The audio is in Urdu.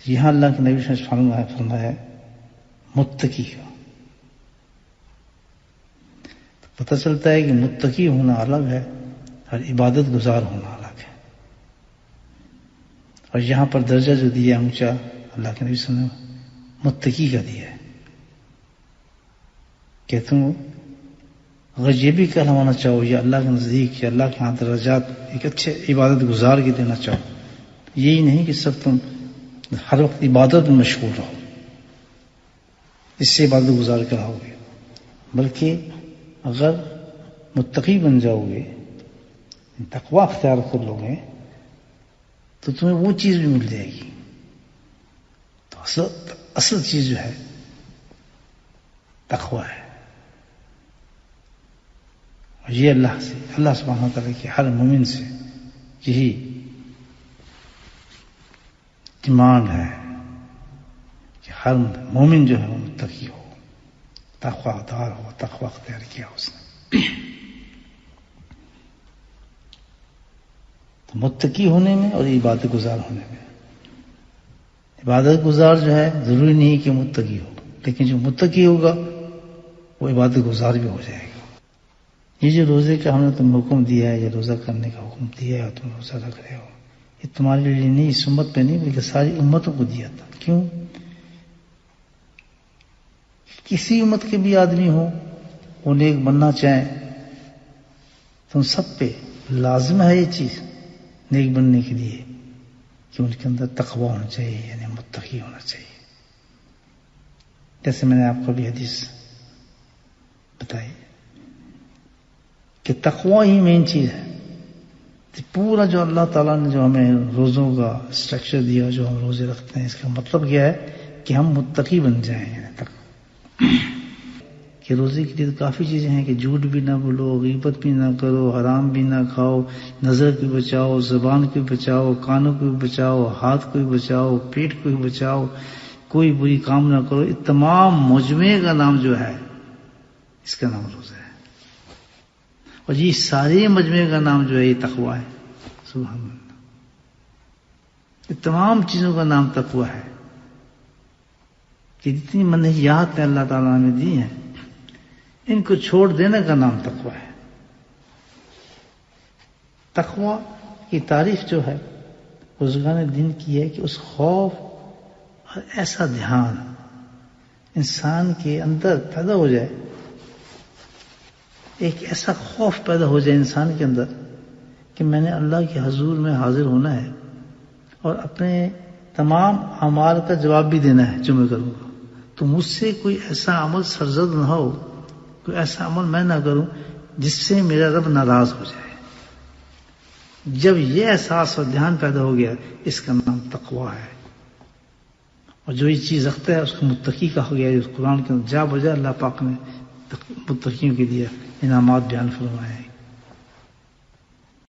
یہاں اللہ کے نبی صلی اللہ علیہ وسلم نے فرمایا متقی کا. پتہ چلتا ہے کہ متقی ہونا الگ ہے اور عبادت گزار ہونا الگ ہے. اور یہاں پر درجہ جو دیا اونچا اللہ کے نبی صلی اللہ علیہ وسلم نے متقی کا دیا ہے کہ تم اگر یہ بھی کہلوانا چاہو یا اللہ کے نزدیک یا اللہ کے ہاں درجات ایک اچھے عبادت گزار کے دینا چاہو، یہی نہیں کہ سب تم ہر وقت عبادت میں مشغول رہو، اس سے عبادت گزار کر رہو گے، بلکہ اگر متقی بن جاؤ گے، تقوی اختیار کر لو گے، تو تمہیں وہ چیز بھی مل جائے گی. تو اصل چیز جو ہے تقوی ہے. اور یہ اللہ سبحانہ و تعالیٰ کے ہر مومن سے یہی ڈیمانڈ ہے کہ ہر مومن جو ہے وہ متقی ہو، تقوی دار ہو، تقوی اختیار کیا اس نے. تو متقی ہونے میں اور عبادت گزار ہونے میں، عبادت گزار جو ہے ضروری نہیں کہ متقی ہو، لیکن جو متقی ہوگا وہ عبادت گزار بھی ہو جائے گا. یہ جو روزے کا ہم نے تم حکم دیا ہے، یہ روزہ کرنے کا حکم دیا ہے اور تم روزہ رکھ رہے ہو، یہ تمہارے لیے نہیں، اس امت پہ نہیں بلکہ ساری امتوں کو دیا تھا. کیوں؟ کسی امت کے بھی آدمی ہو وہ نیک بننا چاہیں تو ان سب پہ لازم ہے یہ چیز نیک بننے کے لیے کہ ان کے اندر تقوی ہونا چاہیے، یعنی متقی ہونا چاہیے. جیسے میں نے آپ کو بھی حدیث بتائی کہ تقوی ہی مین چیز ہے. پورا جو اللہ تعالیٰ نے جو ہمیں روزوں کا اسٹرکچر دیا، جو ہم روزے رکھتے ہیں، اس کا مطلب کیا ہے کہ ہم متقی بن جائیں. کہ روزے کے لیے تو کافی چیزیں ہیں کہ جھوٹ بھی نہ بولو، غیبت بھی نہ کرو، حرام بھی نہ کھاؤ، نظر کو بھی بچاؤ، زبان کو بھی بچاؤ، کانوں کو بھی بچاؤ، ہاتھ کو بھی بچاؤ، پیٹ کو بھی بچاؤ، کوئی بری کام نہ کرو. یہ تمام مجموعے کا نام جو ہے اس کا نام روزہ ہے. اور یہ سارے مجموعے کا نام جو ہے یہ تقوی ہے. سبحان اللہ. یہ تمام چیزوں کا نام تقوی ہے کہ جتنی منہیات ہیں اللہ تعالیٰ نے دی ہیں، ان کو چھوڑ دینے کا نام تقوی ہے. تقوی کی تعریف جو ہے بزرگان دین کی ہے کہ اس خوف اور ایسا دھیان انسان کے اندر پیدا ہو جائے، ایک ایسا خوف پیدا ہو جائے انسان کے اندر کہ میں نے اللہ کے حضور میں حاضر ہونا ہے اور اپنے تمام اعمال کا جواب بھی دینا ہے جو میں کروں گا. تو مجھ سے کوئی ایسا عمل سرزد نہ ہو، کوئی ایسا عمل میں نہ کروں جس سے میرا رب ناراض ہو جائے. جب یہ احساس اور دھیان پیدا ہو گیا، اس کا نام تقوی ہے. اور جو یہ چیز رکھتا ہے اس کو متقی کہا گیا. اس قرآن کے اندر جا بجا اللہ پاک نے متقیوں کے لیے انعامات بیان فرمائے ہیں.